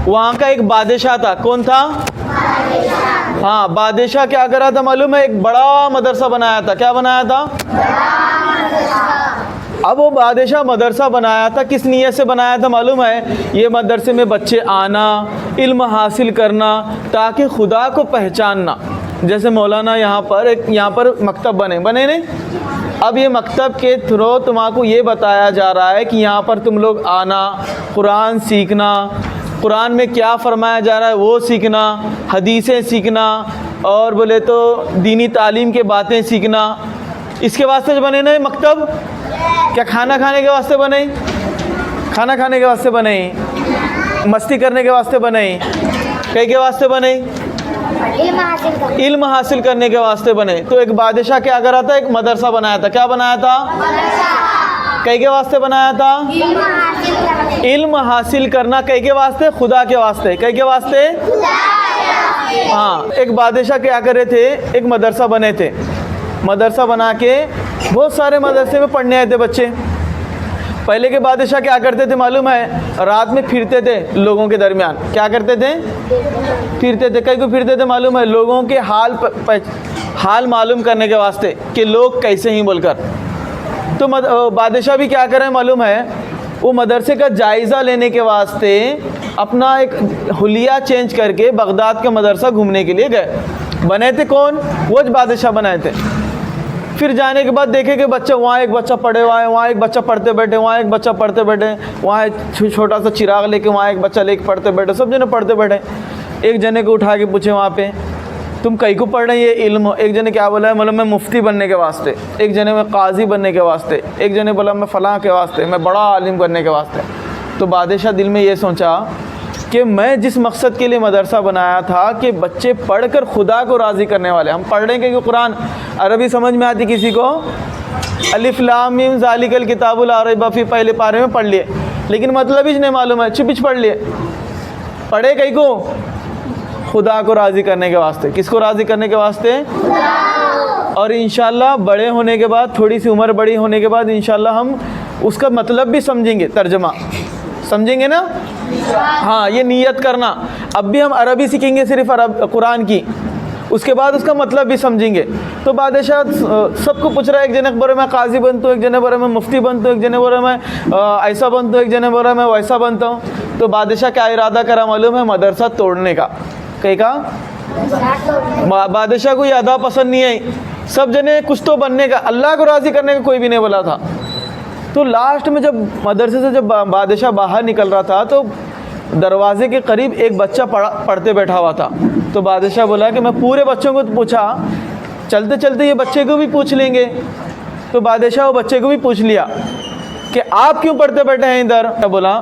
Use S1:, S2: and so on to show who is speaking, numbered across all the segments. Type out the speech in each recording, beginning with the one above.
S1: وہاں کا ایک بادشاہ تھا. کون تھا؟ ہاں بادشاہ کیا کرا تھا معلوم ہے؟ ایک بڑا مدرسہ بنایا تھا. کیا بنایا تھا؟ اب وہ بادشاہ مدرسہ بنایا تھا، کس نیت سے بنایا تھا معلوم ہے؟ یہ مدرسے میں بچے آنا، علم حاصل کرنا، تاکہ خدا کو پہچاننا. جیسے مولانا یہاں پر مکتب بنے نہیں. اب یہ مکتب کے تھرو تمہارے کو یہ بتایا جا رہا ہے کہ یہاں پر تم لوگ آنا، قرآن سیکھنا، قرآن میں کیا فرمایا جا رہا ہے وہ سیکھنا، حدیثیں سیکھنا، اور بولے تو دینی تعلیم کے باتیں سیکھنا. اس کے واسطے جو بنے نا یہ مکتب، کیا کھانا کھانے کے واسطے بنے؟ کھانا کھانے کے واسطے بنے؟ مستی کرنے کے واسطے بنے؟ کئی کے واسطے بنے؟ علم حاصل کرنے کے واسطے بنے. تو ایک بادشاہ کیا کرا تھا؟ ایک مدرسہ بنایا تھا. کیا بنایا تھا؟ کئی کے واسطے بنایا تھا؟ علم حاصل کرنا. کئی کے واسطے؟ خدا کے واسطے. کئی کے واسطے؟ ہاں. ایک بادشاہ کیا کرے تھے؟ ایک مدرسہ بنے تھے. مدرسہ بنا کے بہت سارے مدرسے میں پڑھنے آئے تھے بچے. پہلے کے بادشاہ کیا کرتے تھے معلوم ہے؟ رات میں پھرتے تھے لوگوں کے درمیان. کیا کرتے تھے؟ پھرتے تھے. کئی کو پھرتے تھے معلوم ہے؟ لوگوں کے حال معلوم کرنے کے واسطے کہ لوگ کیسے ہیں بول کر. تو بادشاہ بھی کیا کرے معلوم ہے؟ وہ مدرسے کا جائزہ لینے کے واسطے اپنا ایک حلیہ چینج کر کے بغداد کا مدرسہ گھومنے کے لیے گئے. بنے تھے کون؟ وہ بادشاہ بنائے تھے. پھر جانے کے بعد دیکھے کہ بچہ وہاں ایک بچہ پڑھے ہوا ہے، وہاں ایک بچہ پڑھتے بیٹھے، وہاں ایک بچہ پڑھتے بیٹھے، وہاں ایک چھوٹا سا چراغ لے کے وہاں ایک بچہ لے کے پڑھتے بیٹھے، سب جنے پڑھتے بیٹھے. ایک جنے کو اٹھا کے پوچھے وہاں پہ تم کئی کو پڑھ رہے ہیں یہ علم؟ ایک جنے کیا بولا ہے؟ مطلب میں مفتی بننے کے واسطے. ایک جنے میں قاضی بننے کے واسطے. ایک جنے بولا میں فلاں کے واسطے، میں بڑا عالم بننے کے واسطے. تو بادشاہ دل میں یہ سوچا کہ میں جس مقصد کے لیے مدرسہ بنایا تھا کہ بچے پڑھ کر خدا کو راضی کرنے والے. ہم پڑھ رہے ہیں کہ قرآن عربی سمجھ میں آتی کسی کو؟ الف لام میم ذالک الکتاب لا ریب فیہ پہلے پارے میں پڑھ لیے، لیکن مطلب ہی نہیں معلوم ہے، چھپچ پڑھ لیے. پڑھے کئی کو؟ خدا کو راضی کرنے کے واسطے. کس کو راضی کرنے کے واسطے؟ اور انشاءاللہ بڑے ہونے کے بعد، تھوڑی سی عمر بڑی ہونے کے بعد انشاءاللہ ہم اس کا مطلب بھی سمجھیں گے، ترجمہ سمجھیں گے نا. ہاں یہ نیت کرنا. اب بھی ہم عربی سیکھیں گے صرف قرآن کی، اس کے بعد اس کا مطلب بھی سمجھیں گے. تو بادشاہ سب کو پوچھ رہا ہے. ایک جنے بولے میں قاضی بنتا ہوں، ایک جنے بولے میں مفتی بنتا ہوں، ایک جنے بولے میں ایسا بنتا ہوں، ایک جنے بولے میں ویسا بنتا ہوں. تو بادشاہ کیا ارادہ کرا معلوم ہے؟ مدرسہ توڑنے کا. کہیں کا بادشاہ کو یہ ادا پسند نہیں آئی. سب جنے کچھ تو بننے کا، اللہ کو راضی کرنے کا کوئی بھی نہیں بولا تھا. تو لاسٹ میں جب مدرسے سے جب بادشاہ باہر نکل رہا تھا تو دروازے کے قریب ایک بچہ پڑھتے بیٹھا ہوا تھا. تو بادشاہ بولا کہ میں پورے بچوں کو پوچھا، چلتے چلتے یہ بچے کو بھی پوچھ لیں گے. تو بادشاہ وہ بچے کو بھی پوچھ لیا کہ آپ کیوں پڑھتے بیٹھے ہیں ادھر؟ بولا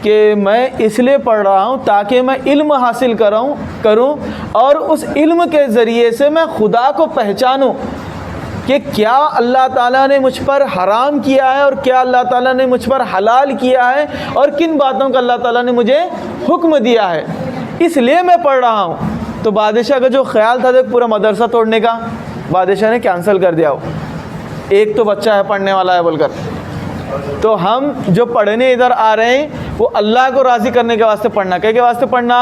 S1: کہ میں اس لیے پڑھ رہا ہوں تاکہ میں علم حاصل کروں اور اس علم کے ذریعے سے میں خدا کو پہچانوں کہ کیا اللہ تعالیٰ نے مجھ پر حرام کیا ہے اور کیا اللہ تعالیٰ نے مجھ پر حلال کیا ہے، اور کن باتوں کا اللہ تعالیٰ نے مجھے حکم دیا ہے. اس لیے میں پڑھ رہا ہوں. تو بادشاہ کا جو خیال تھا پورا مدرسہ توڑنے کا، بادشاہ نے کینسل کر دیا. ایک تو بچہ ہے پڑھنے والا ہے بول کر. تو ہم جو پڑھنے ادھر آ رہے ہیں وہ اللہ کو راضی کرنے کے واسطے پڑھنا. کیا کے واسطے پڑھنا؟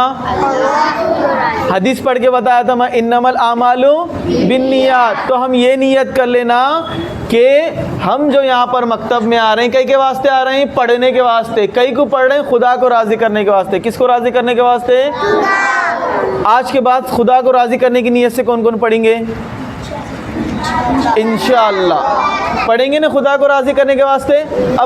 S1: حدیث پڑھ کے بتایا تھا میں انما الاعمال بالنیات. تو ہم یہ نیت کر لینا کہ ہم جو یہاں پر مکتب میں آ رہے ہیں کئی کے واسطے آ رہے ہیں؟ پڑھنے کے واسطے. کئی کو پڑھ رہے ہیں؟ خدا کو راضی کرنے کے واسطے. کس کو راضی کرنے کے واسطے؟ آج کے بعد خدا کو راضی کرنے کی نیت سے کون کون پڑھیں گے؟ انشاءاللہ پڑھیں گے نا خدا کو راضی کرنے کے واسطے. اب